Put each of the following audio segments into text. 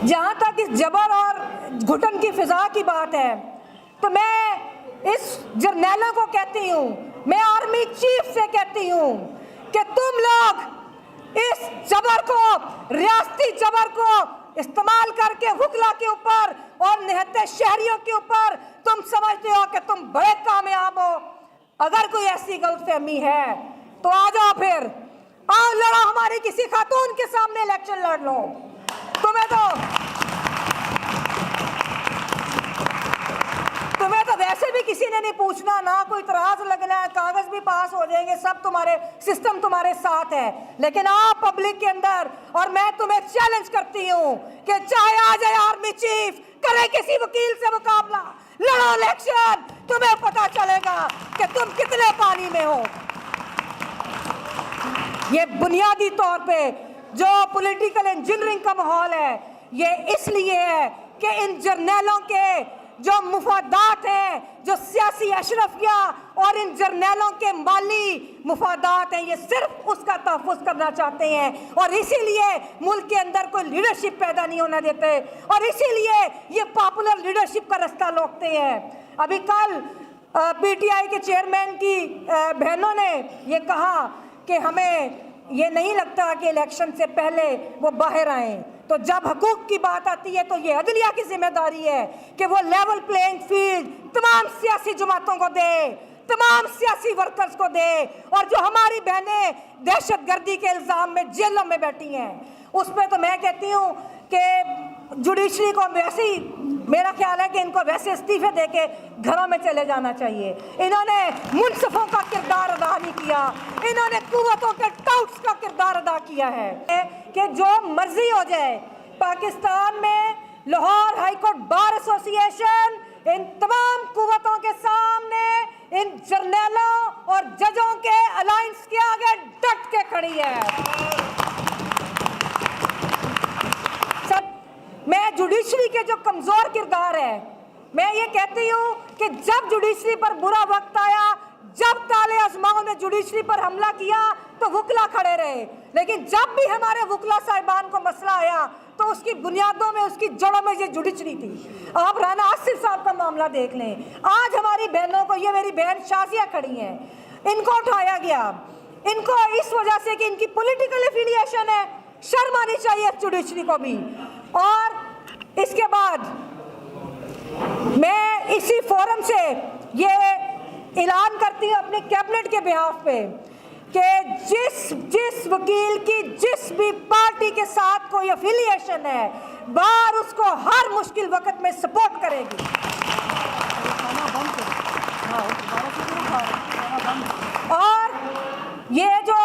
जहाँ तक इस जबर और घुटन की फिजा की बात है, तो मैं इस जर्नैलों को कहती हूँ, मैं आर्मी चीफ से कहती हूँ कि तुम लोग इस जबर को, रियासती जबर को इस्तेमाल करके वकला के ऊपर और निहत्ते शहरियों के ऊपर तुम समझते हो कि तुम बड़े कामयाब हो। अगर कोई ऐसी गलतफहमी है तो आ जाओ, फिर आओ लड़ो, हमारी किसी खातून के सामने इलेक्शन लड़ लो। तुम्हें तो वैसे भी किसी ने नहीं पूछना, ना कोई इतराज लगना है, कागज भी पास हो जाएंगे, सब तुम्हारे सिस्टम तुम्हारे साथ है। लेकिन आप पब्लिक के अंदर, और मैं तुम्हें चैलेंज करती हूँ कि चाहे आ जाए आर्मी चीफ, करे किसी वकील से मुकाबला, लड़ो इलेक्शन, तुम्हें पता चलेगा कि तुम कितने पानी में हो। ये बुनियादी तौर पे जो पॉलिटिकल इंजीनियरिंग का माहौल है, ये इसलिए है कि इन जर्नैलों के जो मुफादात हैं, जो सियासी अशरफिया और इन जर्नैलों के माली मुफादात हैं, ये सिर्फ उसका तहफ़्फ़ुज़ करना चाहते हैं और इसीलिए मुल्क के अंदर कोई लीडरशिप पैदा नहीं होने देते और इसीलिए ये पॉपुलर लीडरशिप का रास्ता रोकते हैं। अभी कल पीटीआई के चेयरमैन की बहनों ने ये कहा कि हमें ये नहीं लगता कि इलेक्शन से पहले वो बाहर आए। तो जब हकूक़ की बात आती है तो ये अदलिया की जिम्मेदारी है कि वो लेवल प्लेइंग फील्ड तमाम सियासी जमातों को दे, तमाम सियासी वर्कर्स को दे। और जो हमारी बहनें दहशतगर्दी के इल्ज़ाम में जेलों में बैठी हैं, उस पर तो मैं कहती हूँ कि जुडिशरी को वैसे ही, मेरा ख्याल है कि इनको वैसे इस्तीफे दे के घरों में चले जाना चाहिए। इन्होंने मुनसिफों का किरदार अदा नहीं किया, इन्होंने कुव्वतों के टाउट्स का किरदार अदा किया है कि जो मर्जी हो जाए, पाकिस्तान में Lahore high court bar association in तमाम कुव्वतों के सामने, इन जर्नैलों और जजों के अलायंस के आगे डट के खड़ी है। मैं जुडिशरी के जो कमज़ोर किरदार है, मैं ये कहती हूँ कि जब जुडिशरी पर बुरा वक्त आया, जब ताले आज़माओं ने जुडिशरी पर हमला किया तो वकला खड़े रहे, लेकिन जब भी हमारे वकला साहिबान को मसला आया तो उसकी बुनियादों में, उसकी जड़ों में ये जुडिशरी थी। आप राना आसिफ साहब का मामला देख लें, आज हमारी बहनों को, ये मेरी बहन शाजिया खड़ी हैं, इनको उठाया गया, इनको इस वजह से कि इनकी पॉलिटिकल एफिलिएशन है। शर्म आनी चाहिए जुडिशरी को भी। और इसके बाद मैं इसी फोरम से ये ऐलान करती हूँ अपने कैबिनेट के बिहाफ पे कि जिस वकील की जिस भी पार्टी के साथ कोई एफिलिएशन है, बार उसको हर मुश्किल वक्त में सपोर्ट करेगी। और ये जो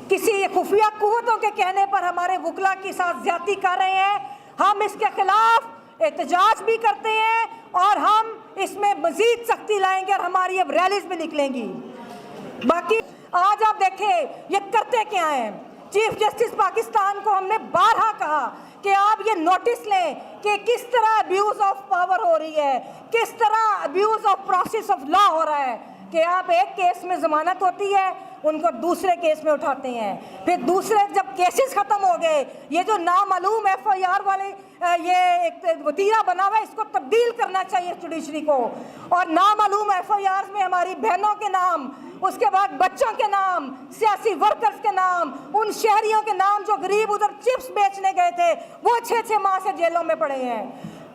किसी खुफिया कुव्वतों के कहने पर हमारे वकला के साथ ज्यादती कर रहे हैं, हम इसके खिलाफ एहतजाज भी करते हैं और हम इसमें मजीद सख्ती लाएंगे और हमारी अब रैलीज भी निकलेंगी। बाकी आज आप देखें ये करते क्या हैं। चीफ जस्टिस पाकिस्तान को हमने बारहा कहा कि आप ये नोटिस लें कि किस तरह अब्यूज ऑफ पावर हो रही है, किस तरह abuse of process of law हो रहा है कि आप एक केस में जमानत होती है, उनको दूसरे केस में उठाते हैं, फिर दूसरे जब केसेस ख़त्म हो गए, ये जो नामालूम एफआईआर वाले ये एक वतीरा बना हुआ है, इसको तब्दील करना चाहिए जुडिशरी को। और नामालूम एफआईआर में हमारी बहनों के नाम, उसके बाद बच्चों के नाम, सियासी वर्कर्स के नाम, उन शहरियों के नाम जो गरीब उधर चिप्स बेचने गए थे, वो 6-6 माह से जेलों में पड़े हैं।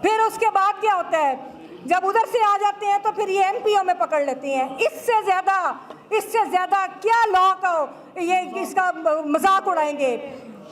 फिर उसके बाद क्या होता है, जब उधर से आ जाते हैं तो फिर ये एमपीओ में पकड़ लेती हैं। इससे ज़्यादा क्या लॉ का ये इसका मजाक उड़ाएंगे।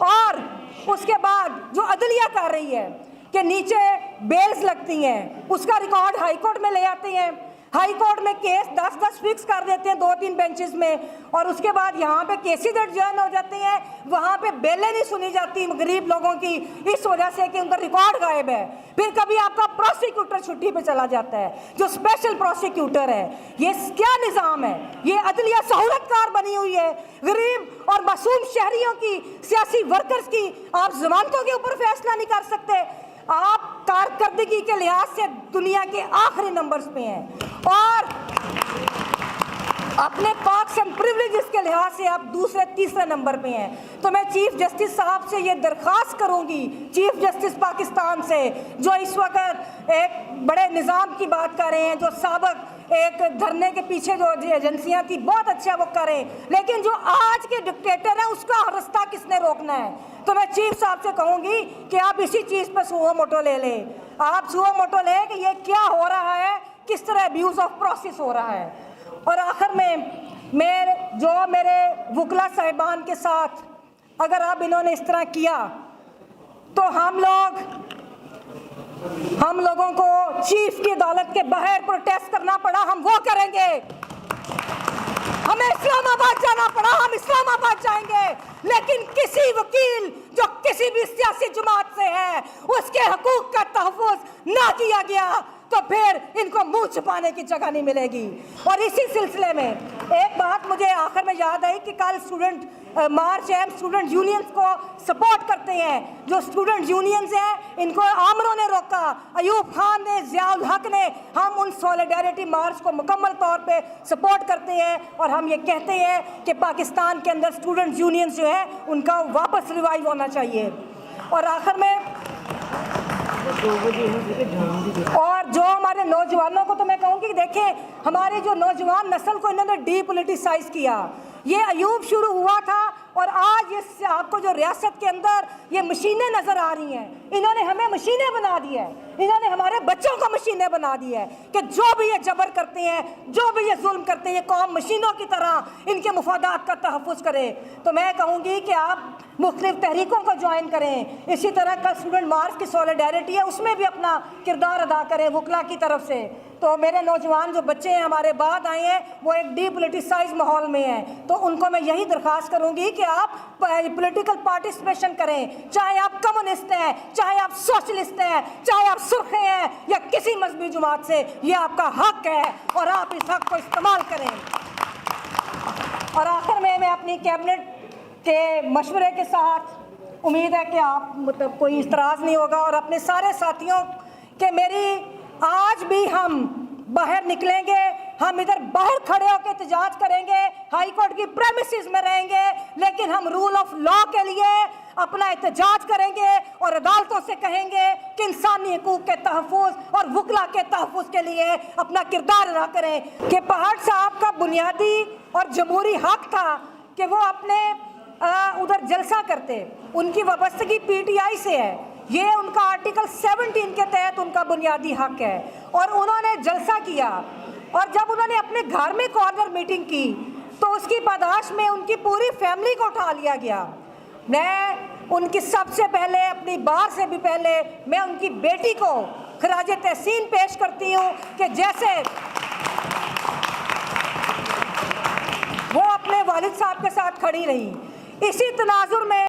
और उसके बाद जो अदलिया कर रही है कि नीचे बेल्स लगती हैं, उसका रिकॉर्ड हाई कोर्ट में ले आते हैं, हाई कोर्ट में केस 10-10 फिक्स कर देते हैं 2-3 बेंचेस में, और उसके बाद यहाँ पे केसेस एडजर्न हो जाते हैं, वहाँ पे बेलें नहीं सुनी जाती गरीब लोगों की, इस वजह से कि उनका रिकॉर्ड गायब है। फिर कभी आपका प्रोसिक्यूटर छुट्टी पे चला जाता है, जो स्पेशल प्रोसिक्यूटर है। ये क्या निज़ाम है? ये अदलिया सहूलतकार बनी हुई है। गरीब और मासूम शहरियों की, सियासी वर्कर्स की आप जमानतों के ऊपर फैसला नहीं कर सकते। आप कारकर्दगी के लिहाज से दुनिया के आखिरी नंबर्स पे हैं। और अपने पार्क्स एंड प्रिविलेजेस के लिहाज से आप दूसरे तीसरे नंबर पे हैं। तो मैं चीफ जस्टिस साहब से ये दरख्वास्त करूंगी, चीफ जस्टिस पाकिस्तान से, जो इस वक्त एक बड़े निज़ाम की बात कर रहे हैं, जो साबक एक धरने के पीछे जो एजेंसियां थी बहुत अच्छा वो करें, लेकिन जो आज के डिक्टेटर है उसका रास्ता किसने रोकना है। तो मैं चीफ साहब से कहूंगी कि आप इसी चीज़ पर सुओ मोटो ले लें, आप सुओ मोटो लें कि ये क्या हो रहा है, किस तरह अब्यूज़ ऑफ प्रोसेस हो रहा है। और आखिर में मेरे वकला साहिबान के साथ अगर अब इन्होंने इस तरह किया तो हम लोगों को चीफ की अदालत के बाहर प्रोटेस्ट करना पड़ा, हम वो करेंगे। हमें इस्लामाबाद जाना पड़ा, हम इस्लामाबाद जाएंगे, लेकिन किसी वकील जो किसी भी सियासी जमात से है उसके हकूक का तहफ़्फ़ुज़ ना किया गया तो फिर इनको मुंह छुपाने की जगह नहीं मिलेगी। और इसी सिलसिले में एक बात मुझे आखिर में याद आई कि कल स्टूडेंट मार्च है, स्टूडेंट यूनियंस को सपोर्ट करते हैं, जो स्टूडेंट यूनियंस हैं इनको आमरों ने रोका, अयूब खान ने, ज़ियाउल हक ने, हम उन सॉलिडारिटी मार्च को मुकम्मल तौर पे सपोर्ट करते हैं और हम ये कहते हैं कि पाकिस्तान के अंदर स्टूडेंट यूनियंस जो है उनका वापस रिवाइव होना चाहिए। और आखिर में और जो हमारे नौजवानों को तो मैं कहूँगी कि देखें, हमारे जो नौजवान नस्ल को इन्होंने डीपोलिटिसाइज किया, ये अयूब शुरू हुआ था और आज ये आपको जो रियासत के अंदर ये मशीनें नज़र आ रही हैं, इन्होंने हमें मशीनें बना दी है, इन्होंने हमारे बच्चों को मशीनें बना दी है कि जो भी ये जबर करते हैं, जो भी ये जुल्म करते हैं, ये कौम मशीनों की तरह इनके मुफादात का तहफ़्फ़ुज़ करे। तो मैं कहूँगी कि आप मुख्तलिफ तहरीकों को ज्वाइन करें, इसी तरह कल स्टूडेंट मार्च की सॉलिडारिटी है उसमें भी अपना किरदार अदा करें वकला की तरफ से। तो मेरे नौजवान जो बच्चे हैं हमारे बाद आए हैं वो एक डीपोलिटिसाइज माहौल में हैं, तो उनको मैं यही दरख्वास्त करूंगी कि आप पॉलिटिकल पार्टिसिपेशन करें, चाहे आप कम्युनिस्ट हैं, चाहे आप सोशलिस्ट हैं, चाहे आप सुर्खे हैं या किसी मजहबी जमात से, ये आपका हक है और आप इस हक को इस्तेमाल करें। और आखिर में मैं अपनी कैबिनेट के मशवरे के साथ उम्मीद है कि आप मतलब कोई इतराज़ नहीं होगा और अपने सारे साथियों के मेरी आज भी हम बाहर निकलेंगे, हम इधर बाहर खड़े होकर एहतजाज करेंगे, हाई कोर्ट की प्रेमिसेस में रहेंगे, लेकिन हम रूल ऑफ लॉ के लिए अपना एहतजाज करेंगे और अदालतों से कहेंगे कि इंसानी हकूक़ के तहफ़्फ़ुज़ और वकला के तहफ़्फ़ुज़ के लिए अपना किरदार अदा करें। कि पहाड़ साहब का बुनियादी और जमहूरी हक था कि वो अपने उधर जलसा करते, उनकी वाबस्तगी पीटीआई से है, ये उनका आर्टिकल 17 के तहत उनका बुनियादी हक है और उन्होंने जलसा किया। और जब उन्होंने अपने घर में कॉर्नर मीटिंग की तो उसकी पादाश में उनकी पूरी फैमिली को उठा लिया गया। मैं उनकी सबसे पहले अपनी बार से भी पहले मैं उनकी बेटी को खराजे तहसीन पेश करती हूँ कि जैसे वो अपने वालिद साहब के साथ खड़ी रही, इसी तनाजुर में